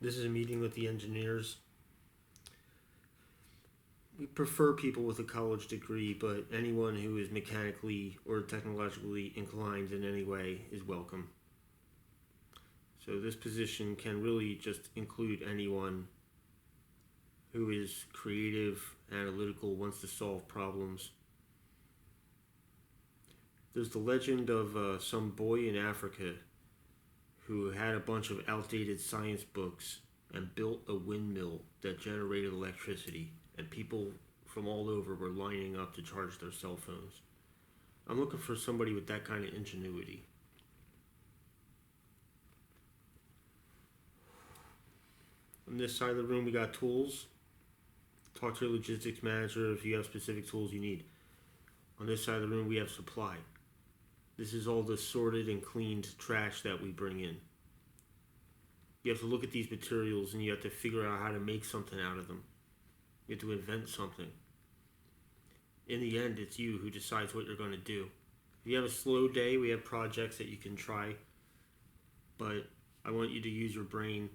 This is a meeting with the engineers. We prefer people with a college degree, but anyone who is mechanically or technologically inclined in any way is welcome. So this position can really just include anyone who is creative, analytical, wants to solve problems. There's the legend of some boy in Africa who had a bunch of outdated science books and built a windmill that generated electricity, and people from all over were lining up to charge their cell phones. I'm looking for somebody with that kind of ingenuity. On this side of the room, we got tools. Talk to your logistics manager if you have specific tools you need. On this side of the room, we have supply. This is all the sorted and cleaned trash that we bring in. You have to look at these materials and you have to figure out how to make something out of them. You have to invent something. In the end, it's you who decides what you're going to do. If you have a slow day, we have projects that you can try. But I want you to use your brain.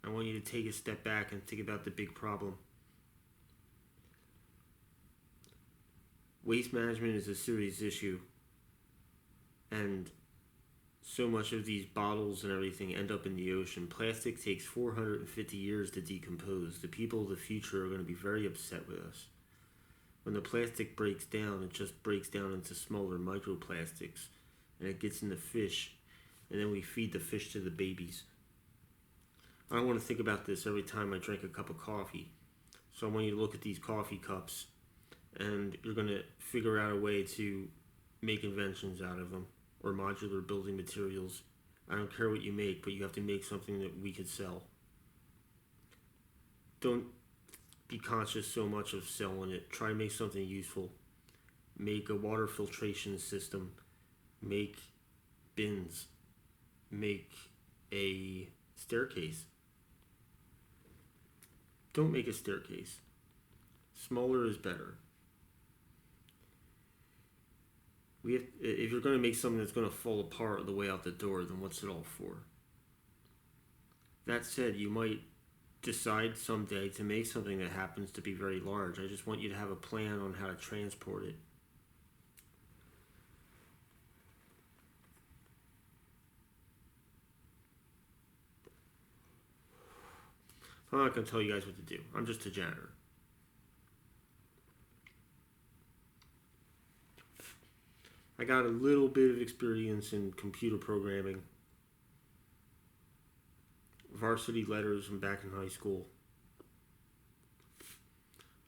I want you to take a step back and think about the big problem. Waste management is a serious issue. And so much of these bottles and everything end up in the ocean. Plastic takes 450 years to decompose. The people of the future are going to be very upset with us. When the plastic breaks down, it just breaks down into smaller microplastics, and it gets in the fish, and then we feed the fish to the babies. I don't want to think about this every time I drink a cup of coffee. So I want you to look at these coffee cups, and you're going to figure out a way to make inventions out of them, or modular building materials. I don't care what you make, but you have to make something that we could sell. Don't be conscious so much of selling it. Try to make something useful. Make a water filtration system. Make bins. Make a staircase. Don't make a staircase. Smaller is better. If you're going to make something that's going to fall apart on the way out the door, then what's it all for? That said, you might decide someday to make something that happens to be very large. I just want you to have a plan on how to transport it. I'm not going to tell you guys what to do. I'm just a janitor. I got a little bit of experience in computer programming. Varsity letters from back in high school.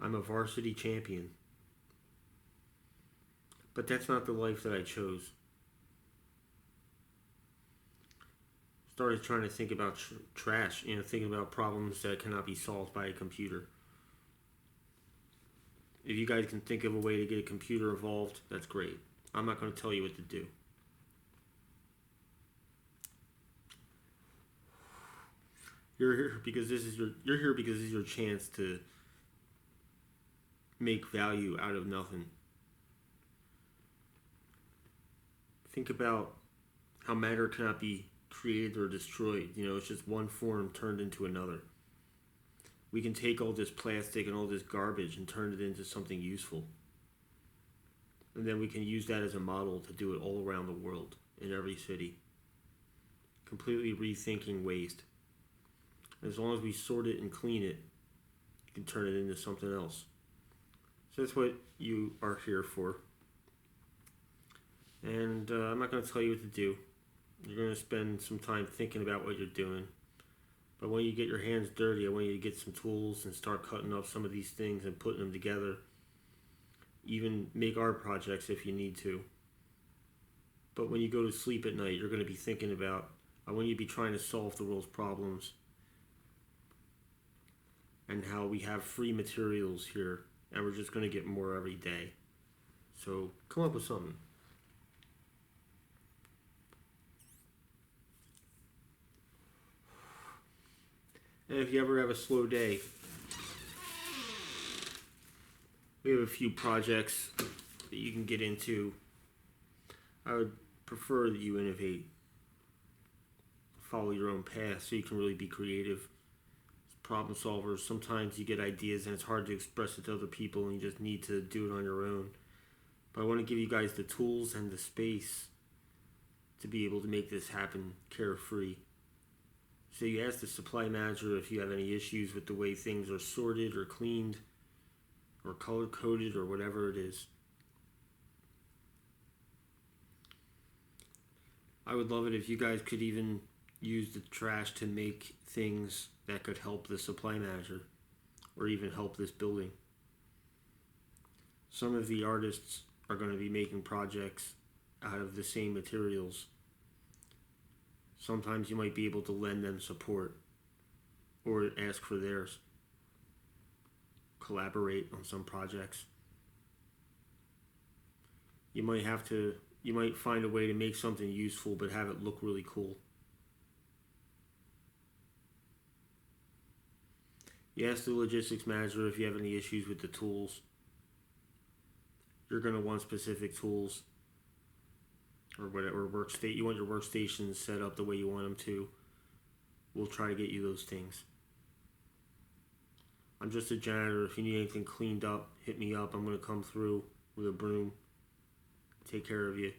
I'm a varsity champion. But that's not the life that I chose. Started trying to think about trash, thinking about problems that cannot be solved by a computer. If you guys can think of a way to get a computer involved, that's great. I'm not going to tell you what to do. You're here because this is your chance to make value out of nothing. Think about how matter cannot be created or destroyed. It's just one form turned into another. We can take all this plastic and all this garbage and turn it into something useful. And then we can use that as a model to do it all around the world, in every city. Completely rethinking waste. As long as we sort it and clean it, you can turn it into something else. So that's what you are here for. And I'm not going to tell you what to do. You're going to spend some time thinking about what you're doing. But when you get your hands dirty, I want you to get some tools and start cutting up some of these things and putting them together. Even make art projects if you need to. But when you go to sleep at night, you're going to be thinking about, I want you to be trying to solve the world's problems. And how we have free materials here, and we're just going to get more every day. So come up with something. And if you ever have a slow day, we have a few projects that you can get into. I would prefer that you innovate, follow your own path so you can really be creative. problem solvers. Sometimes you get ideas and it's hard to express it to other people and you just need to do it on your own. But I want to give you guys the tools and the space to be able to make this happen carefree. So you ask the supply manager if you have any issues with the way things are sorted or cleaned or color coded or whatever it is. I would love it if you guys could even use the trash to make things that could help the supply manager or even help this building. Some of the artists are going to be making projects out of the same materials. Sometimes you might be able to lend them support or ask for theirs. Collaborate on some projects. You might find a way to make something useful but have it look really cool. You ask the logistics manager if you have any issues with the tools. You're going to want specific tools or whatever workstation. You want your workstations set up the way you want them to. We'll try to get you those things. I'm just a janitor. If you need anything cleaned up, hit me up. I'm going to come through with a broom, take care of you.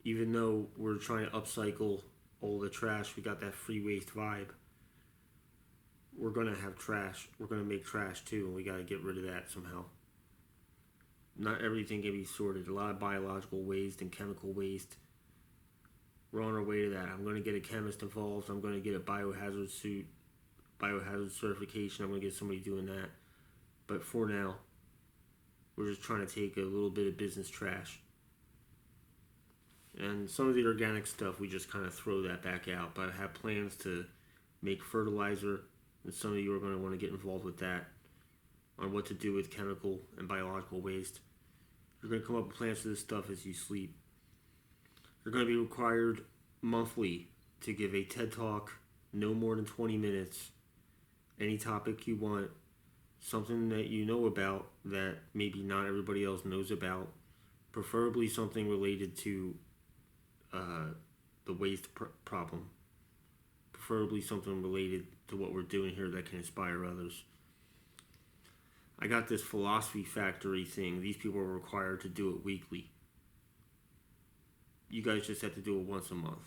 Even though we're trying to upcycle all the trash, we got that free waste vibe. We're going to have trash. We're going to make trash too, and we got to get rid of that somehow. Not everything can be sorted. A lot of biological waste and chemical waste. We're on our way to that. I'm going to get a chemist involved. I'm going to get a biohazard certification. I'm going to get somebody doing that. But for now, we're just trying to take a little bit of business trash. And some of the organic stuff, we just kind of throw that back out. But I have plans to make fertilizer, and some of you are going to want to get involved with that, on what to do with chemical and biological waste. You're going to come up with plans for this stuff as you sleep. You're going to be required monthly to give a TED Talk, no more than 20 minutes, any topic you want, something that you know about that maybe not everybody else knows about, preferably something related to the waste problem, preferably something related to what we're doing here that can inspire others. I got this philosophy factory thing. These people are required to do it weekly. You guys just have to do it once a month.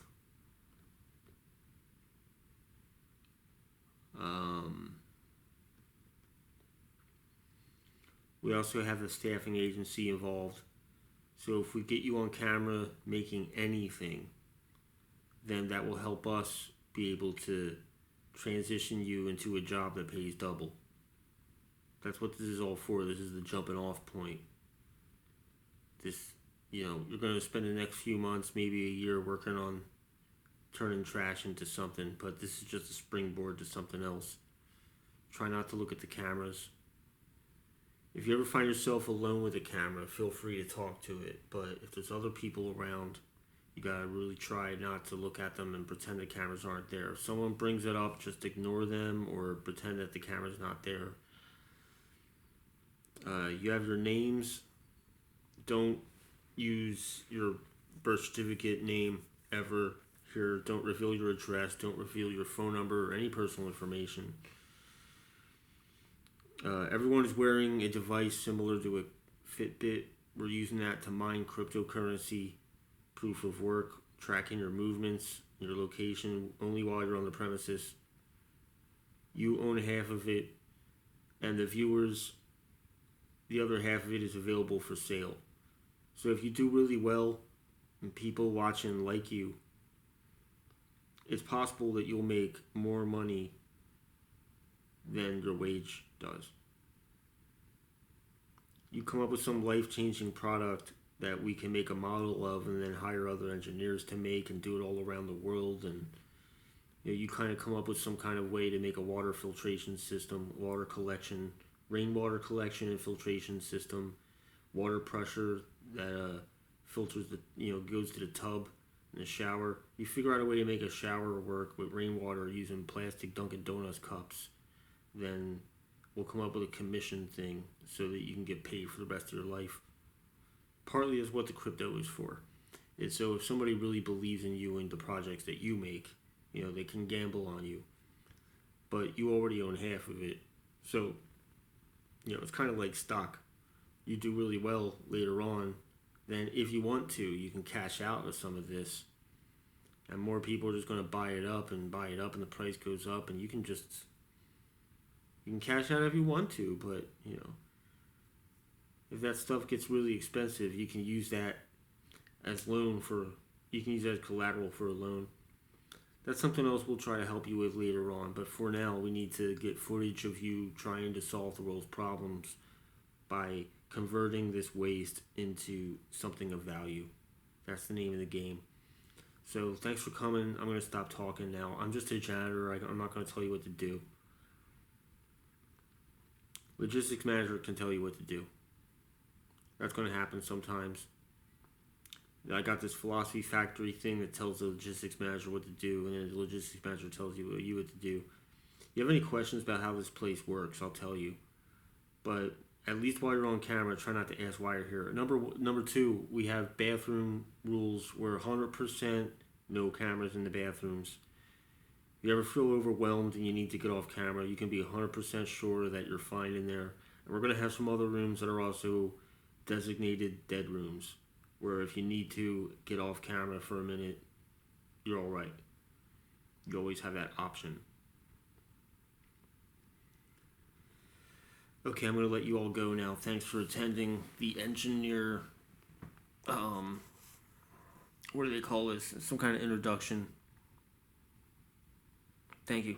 We also have a staffing agency involved. So if we get you on camera making anything, then that will help us be able to transition you into a job that pays double. That's what this is all for. This is the jumping off point. You're going to spend the next few months, maybe a year, working on turning trash into something, but this is just a springboard to something else. Try not to look at the cameras. If you ever find yourself alone with a camera, feel free to talk to it, but if there's other people around, you gotta really try not to look at them and pretend the cameras aren't there. If someone brings it up, just ignore them or pretend that the camera's not there. You have your names. Don't use your birth certificate name ever here. Don't reveal your address. Don't reveal your phone number or any personal information. Everyone is wearing a device similar to a Fitbit. We're using that to mine cryptocurrency, proof of work, tracking your movements, your location, only while you're on the premises. You own half of it, and the viewers, the other half of it is available for sale. So if you do really well and people watching like you, it's possible that you'll make more money than your wage does. You come up with some life-changing product that we can make a model of and then hire other engineers to make and do it all around the world, and you kind of come up with some kind of way to make a water filtration system, water collection, rainwater collection and filtration system, water pressure that filters goes to the tub in the shower. You figure out a way to make a shower work with rainwater using plastic Dunkin' Donuts cups, then we'll come up with a commission thing so that you can get paid for the rest of your life. Partly is what the crypto is for. It's so if somebody really believes in you and the projects that you make, they can gamble on you. but you already own half of it. So, it's kind of like stock. You do really well later on, then if you want to, you can cash out of some of this. And more people are just going to buy it up, and the price goes up, and you can cash out if you want to, but, if that stuff gets really expensive, you can use that as you can use that as collateral for a loan. That's something else we'll try to help you with later on, but for now, we need to get footage of you trying to solve the world's problems by converting this waste into something of value. That's the name of the game. So thanks for coming. I'm going to stop talking now. I'm just a janitor. I'm not going to tell you what to do. Logistics manager can tell you what to do. That's going to happen sometimes. I got this philosophy factory thing that tells the logistics manager what to do, and then the logistics manager tells you what to do. If you have any questions about how this place works, I'll tell you. But at least while you're on camera, try not to ask why you're here. Number two, we have bathroom rules where 100% no cameras in the bathrooms. If you ever feel overwhelmed and you need to get off camera, you can be 100% sure that you're fine in there. And we're going to have some other rooms that are also designated dead rooms, where if you need to get off camera for a minute, you're all right. You always have that option. Okay, I'm going to let you all go now. Thanks for attending the engineer, what do they call this? Some kind of introduction. Thank you.